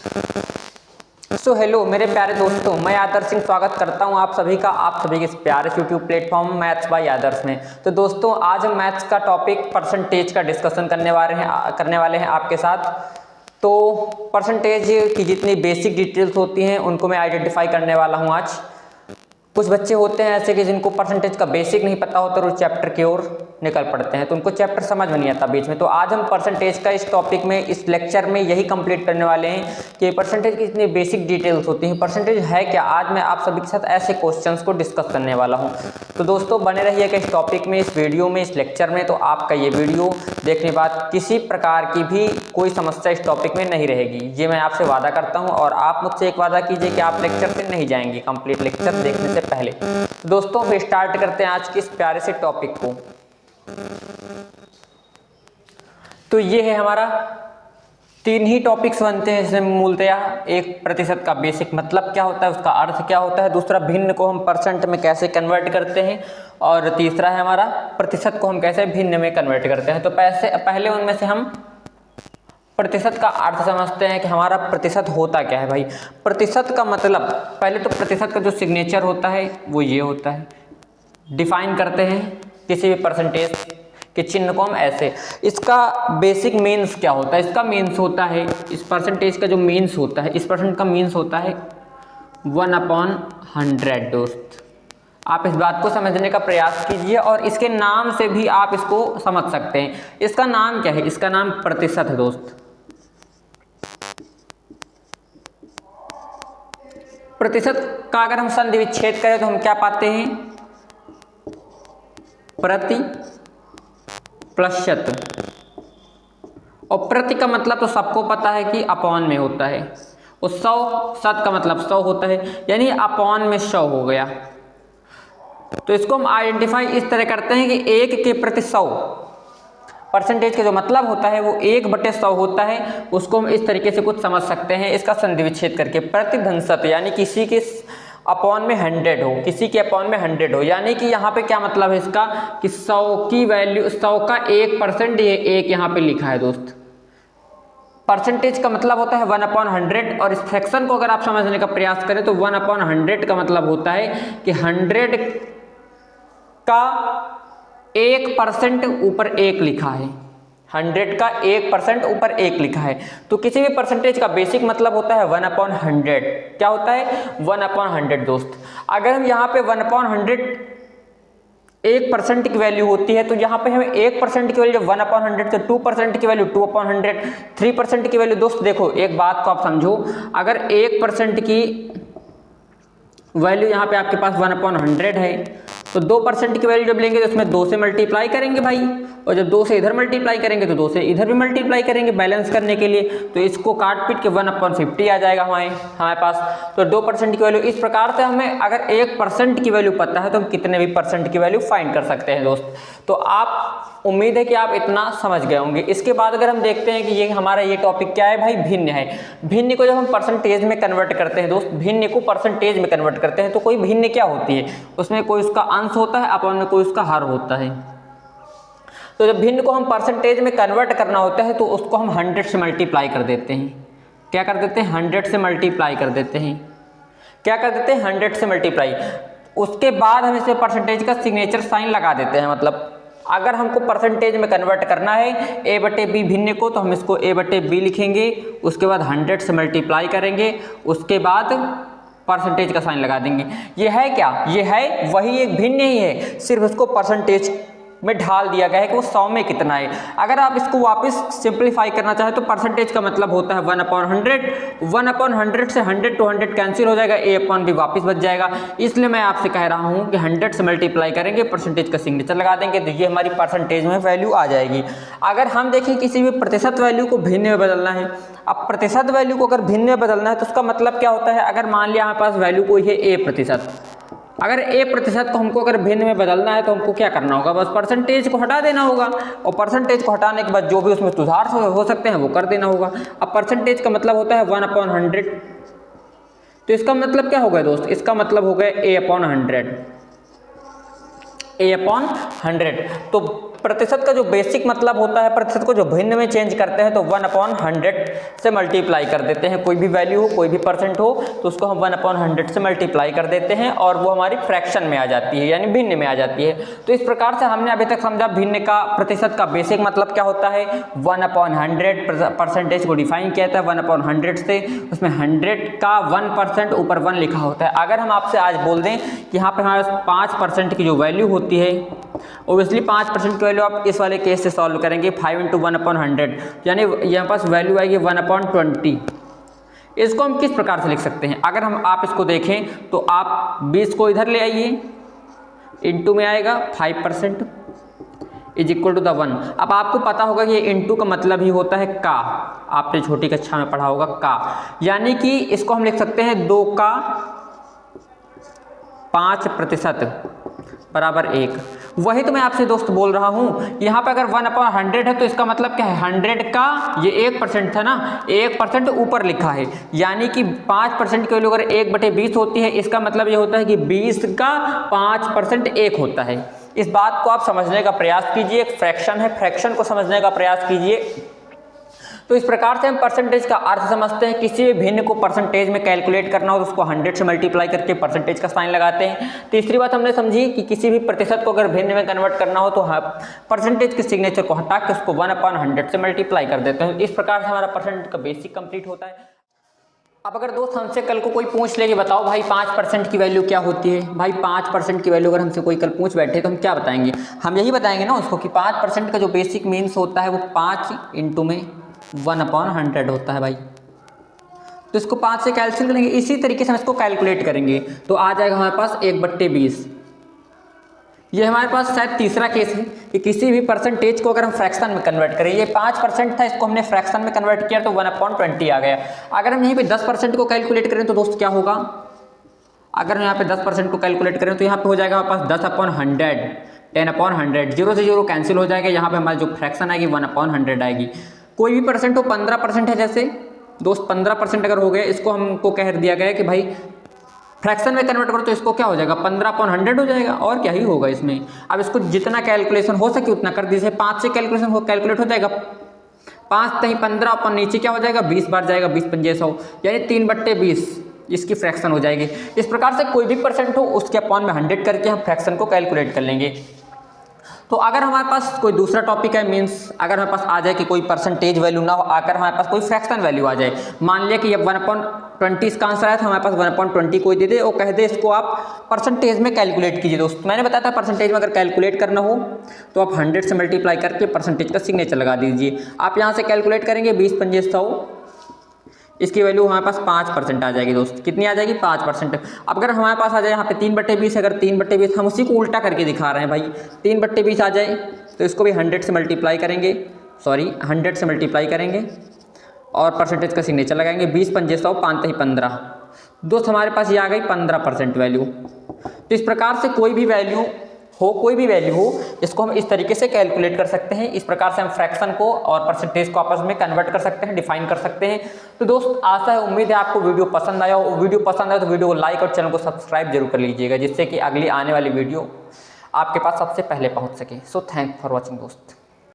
Hello मेरे प्यारे दोस्तों, मैं आदर्श सिंह स्वागत करता हूं आप सभी के इस प्यारे यूट्यूब प्लेटफॉर्म मैथ्स बाय आदर्श में। तो दोस्तों, आज हम मैथ्स का टॉपिक परसेंटेज का डिस्कशन करने वाले हैं आपके साथ। तो परसेंटेज की जितनी बेसिक डिटेल्स होती हैं उनको मैं आइडेंटिफाई करने वाला हूं आज। कुछ बच्चे होते हैं ऐसे कि जिनको परसेंटेज का बेसिक नहीं पता होता और वो चैप्टर की ओर निकल पड़ते हैं, तो उनको चैप्टर समझ में नहीं आता बीच में। तो आज हम परसेंटेज का इस टॉपिक में, इस लेक्चर में यही कंप्लीट करने वाले हैं कि परसेंटेज की इतनी बेसिक डिटेल्स होती हैं, परसेंटेज है क्या। आज मैं आप सभी के साथ ऐसे क्वेश्चंस को डिस्कस करने वाला हूं। तो दोस्तों, बने रहिएगा इस टॉपिक में, इस वीडियो में, इस लेक्चर में। तो आपका ये वीडियो देखने के बाद किसी प्रकार की भी कोई समस्या इस टॉपिक में नहीं रहेगी, ये मैं आपसे वादा करता हूँ। और आप मुझसे एक वादा कीजिए कि आप लेक्चर से नहीं जाएंगे कंप्लीट लेक्चर देखने से पहले। दोस्तों, फिर स्टार्ट करते हैं आज के इस प्यारे से टॉपिक को। तो ये है हमारा 3 ही टॉपिक्स बनते हैं इसमें मूलतया। एक प्रतिशत का बेसिक मतलब क्या होता है, उसका अर्थ क्या होता है। दूसरा, भिन्न को हम परसेंट में कैसे कन्वर्ट करते हैं। और तीसरा है हमारा प्रतिशत को हम कैसे भिन्न में कन्वर्ट करते हैं। तो पहले उनमें से हम प्रतिशत का अर्थ समझते हैं कि हमारा प्रतिशत होता क्या है। भाई, प्रतिशत का मतलब, पहले तो प्रतिशत का जो सिग्नेचर होता है वो ये होता है। डिफाइन करते हैं किसी भी परसेंटेज के चिन्ह को हम ऐसे। इसका बेसिक मीन्स क्या होता है? इसका मीन्स होता है, इस परसेंटेज का जो मीन्स होता है, इस परसेंट का मीन्स होता है 1/100। दोस्त, आप इस बात को समझने का प्रयास कीजिए और इसके नाम से भी आप इसको समझ सकते हैं। इसका नाम क्या है? इसका नाम प्रतिशत है दोस्त। प्रतिशत का अगर हम संधि विच्छेद करें तो हम क्या पाते हैं? प्रति प्लस शत। और प्रति का मतलब तो सबको पता है कि अपॉन में होता है। और 100, शत का मतलब 100 होता है, यानी अपॉन में 100 हो गया। तो इसको हम आइडेंटिफाई इस तरह करते हैं कि 1 के प्रति 100। परसेंटेज का जो मतलब होता है वो 1/100 होता है। उसको हम इस तरीके से कुछ समझ सकते हैं, इसका संधि विच्छेद करके। प्रतिशत यानी किसी के अपॉन में 100 हो, किसी के अपॉन में 100 हो। यानी कि यहाँ पे क्या मतलब है इसका कि 100 की वैल्यू, 100 का 1%, ये 1 यहाँ पे लिखा है दोस्त। परसेंटेज का मतलब होता है 1/100। और इस फ्रैक्शन को अगर आप समझने का प्रयास करें तो 1/100 का मतलब होता है कि 100 का 1% ऊपर 1 लिखा है। 100 का 1% ऊपर 1 लिखा है। तो किसी भी परसेंटेज का बेसिक मतलब होता है 1/100। क्या होता है? 1/100 दोस्त। अगर हम यहाँ पे 1/100 1% की वैल्यू होती है तो यहाँ पे हमें 1% की वैल्यू 1/100 से 2% की वैल्यू 2/100, 3% की वैल्यू। दोस्त देखो, एक बात को आप समझो, अगर 1% की वैल्यू यहाँ पे आपके पास 1/100 है तो 2% की वैल्यू जब लेंगे तो उसमें 2 से मल्टीप्लाई करेंगे भाई। और जब 2 से इधर मल्टीप्लाई करेंगे तो 2 से इधर भी मल्टीप्लाई करेंगे बैलेंस करने के लिए। तो इसको काट पीट के 1/50 आ जाएगा हमारे पास। तो 2% की वैल्यू। इस प्रकार से हमें अगर 1% की वैल्यू पता है तो हम कितने भी परसेंट की वैल्यू फाइंड कर सकते हैं दोस्त। तो आप, उम्मीद है कि आप इतना समझ गए होंगे। इसके बाद अगर हम देखते हैं कि ये हमारा ये टॉपिक क्या है भाई, भिन्न है। भिन्न को जब हम परसेंटेज में कन्वर्ट करते हैं दोस्त, भिन्न को परसेंटेज में कन्वर्ट करते हैं तो कोई भिन्न क्या होती है? उसमें कोई उसका अंश होता है, अपॉन में कोई उसका हर होता है। तो जब भिन्न को हम परसेंटेज में कन्वर्ट करना होता है तो उसको हम 100 से मल्टीप्लाई कर देते हैं। क्या कर देते हैं? 100 से मल्टीप्लाई कर देते हैं। क्या कर देते हैं? 100 से मल्टीप्लाई। उसके बाद हम इसमें परसेंटेज का सिग्नेचर साइन लगा देते हैं। मतलब अगर हमको परसेंटेज में कन्वर्ट करना है a/b भिन्न को, तो हम इसको a/b लिखेंगे। उसके बाद 100 से मल्टीप्लाई करेंगे, उसके बाद परसेंटेज का साइन लगा देंगे। ये है क्या? ये है वही एक भिन्न ही है, सिर्फ उसको परसेंटेज में ढाल दिया गया है कि वो 100 में कितना है। अगर आप इसको वापस सिंप्लीफाई करना चाहें तो परसेंटेज का मतलब होता है 1/100। 1/100 से 100 to 100 कैंसिल हो जाएगा, a/b वापस बच जाएगा। इसलिए मैं आपसे कह रहा हूँ कि 100 से मल्टीप्लाई करेंगे, परसेंटेज का सिग्नेचर लगा देंगे, तो ये हमारी परसेंटेज में वैल्यू आ जाएगी। अगर हम देखें किसी भी प्रतिशत वैल्यू को भिन्न में बदलना है, अब प्रतिशत वैल्यू को अगर भिन्न में बदलना है तो उसका मतलब क्या होता है? अगर मान लिया हमारे पास वैल्यू कोई है a%, अगर a% को हमको अगर भिन्न में बदलना है तो हमको क्या करना होगा? बस परसेंटेज को हटा देना होगा, और परसेंटेज को हटाने के बाद जो भी उसमें सुधार हो सकते हैं वो कर देना होगा। अब परसेंटेज का मतलब होता है 1/100। तो इसका मतलब क्या हो गया दोस्त? इसका मतलब हो गया a/100। a/100। तो प्रतिशत का जो बेसिक मतलब होता है, प्रतिशत को जो भिन्न में चेंज करते हैं तो 1/100 से मल्टीप्लाई कर देते हैं। कोई भी वैल्यू हो, कोई भी परसेंट हो, तो उसको हम 1/100 से मल्टीप्लाई कर देते हैं और वो हमारी फ्रैक्शन में आ जाती है, यानी भिन्न में आ जाती है। तो इस प्रकार से हमने अभी तक समझा भिन्न का, प्रतिशत का बेसिक मतलब क्या होता है, 1/100 परसेंटेज को डिफाइन किया था 1/100 से, उसमें 100 का 1% ऊपर 1 लिखा होता है। अगर हम आपसे आज बोल दें कि यहाँ पे हमारे 5% की जो वैल्यू होती है, ओबियसली 5% की वैल्यू आप इस वाले केस से सॉल्व करेंगे 5 × 1/100, यानी यहाँ पास वैल्यू आएगी 1/20। इसको हम किस प्रकार से लिख सकते हैं, अगर हम आप इसको देखें तो आप 20 को इधर ले आइए, इंटू में आएगा 5% इज इक्वल टू द 1। अब आपको पता होगा कि ये इंटू का मतलब ही होता है का, आपने छोटी कक्षा में पढ़ा होगा का, यानी कि इसको हम लिख सकते हैं 2 का 5% बराबर 1। वही तो मैं आपसे दोस्त बोल रहा हूं, यहाँ पे अगर 1/100 है तो इसका मतलब क्या है, 100 का ये 1% था ना, 1% ऊपर लिखा है, यानी कि 5% की वैल्यू अगर 1/20 होती है, इसका मतलब ये होता है कि 20 का 5% 1 होता है। इस बात को आप समझने का प्रयास कीजिए, एक फ्रैक्शन है, फ्रैक्शन को समझने का प्रयास कीजिए। तो इस प्रकार से हम परसेंटेज का अर्थ समझते हैं। किसी भी भिन्न को परसेंटेज में कैलकुलेट करना हो तो उसको 100 से मल्टीप्लाई करके परसेंटेज का साइन लगाते हैं। तीसरी बात हमने समझी कि किसी भी प्रतिशत को अगर भिन्न में कन्वर्ट करना हो तो परसेंटेज के सिग्नेचर को हटा के उसको 1/100 से मल्टीप्लाई कर देते हैं। इस प्रकार से हमारा परसेंटेज का बेसिक कंप्लीट होता है। अब अगर दोस्त हमसे कल को कोई पूछ ले कि बताओ भाई 5% की वैल्यू क्या होती है, भाई 5% की वैल्यू अगर हमसे कोई कल पूछ बैठे तो हम क्या बताएंगे, हम यही बताएंगे ना उसको कि 5% का जो बेसिक मीन्स होता है वो 5 इंटू में 1/100 होता है भाई। तो इसको 5 से कैंसिल करेंगे, इसी तरीके से हम इसको कैलकुलेट करेंगे तो आ जाएगा हमारे पास 1/20। ये हमारे पास शायद तीसरा केस है कि किसी भी परसेंटेज को अगर हम फ्रैक्शन में कन्वर्ट करें, ये 5% था, इसको हमने फ्रैक्शन में कन्वर्ट किया तो 1/20 आ गया। अगर हम यहीं पे 10% को कैलकुलेट करें तो दोस्त क्या होगा, अगर हम यहाँ पे 10% को कैलकुलेट करें तो यहाँ पे हो जाएगा हमारे पास 10/100, 10/100, 0 से 0 कैंसिल हो जाएगा। यहाँ पे हमारी जो फ्रैक्शन आएगी 1/100 आएगी। कोई भी परसेंट हो, 15% है जैसे दोस्त, 15% अगर हो गया, इसको हमको कह दिया गया है कि भाई फ्रैक्शन में कन्वर्ट करो तो इसको क्या हो जाएगा 15/100 हो जाएगा, और क्या ही होगा इसमें। अब इसको जितना कैलकुलेशन हो सके उतना कर दीजिए, 5 से कैलकुलेशन हो कैलकुलेट हो जाएगा, 5 नहीं 15 अपन नीचे क्या हो जाएगा 20 बार जाएगा, 20 पंजे 100, यानी 3/20 इसकी फ्रैक्शन हो जाएगी। इस प्रकार से कोई भी परसेंट हो उसके अपॉन में 100 करके हम फ्रैक्शन को कैलकुलेट कर लेंगे। तो अगर हमारे पास कोई दूसरा टॉपिक है, मींस अगर हमारे पास आ जाए कि कोई परसेंटेज वैल्यू ना हो, अगर हमारे पास कोई फ्रैक्शन वैल्यू आ जाए, मान लिया कि ये 1/20 इसका आंसर आया था, हमारे पास 1/20 कोई दे दे और कह दे इसको आप परसेंटेज में कैलकुलेट कीजिए। दोस्त मैंने बताया था परसेंटेज में अगर कैलकुलेट करना हो तो आप 100 से मल्टीप्लाई करके परसेंटेज का सिग्नेचर लगा दीजिए। आप यहाँ से कैलकुलेट करेंगे 20 पंजे 100, इसकी वैल्यू हमारे पास 5% आ जाएगी दोस्त। कितनी आ जाएगी 5%। अब अगर हमारे पास आ जाए यहाँ पे 3/20, अगर 3/20 हम उसी को उल्टा करके दिखा रहे हैं भाई, 3/20 आ जाए तो इसको भी 100 से मल्टीप्लाई करेंगे, 100 से मल्टीप्लाई करेंगे और परसेंटेज का सिग्नेचर लगाएंगे। 20 पंजे 100, 5 ही 15 दोस्त, हमारे पास ये आ गई 15% वैल्यू। तो इस प्रकार से कोई भी वैल्यू हो इसको हम इस तरीके से कैलकुलेट कर सकते हैं। इस प्रकार से हम फ्रैक्शन को और परसेंटेज को आपस में कन्वर्ट कर सकते हैं, डिफाइन कर सकते हैं। तो दोस्त आशा है, उम्मीद है आपको वीडियो पसंद आया हो। वीडियो पसंद आया तो वीडियो को लाइक और चैनल को सब्सक्राइब जरूर कर लीजिएगा, जिससे कि अगली आने वाली वीडियो आपके पास सबसे पहले पहुंच सके। सो थैंक फॉर वॉचिंग दोस्त।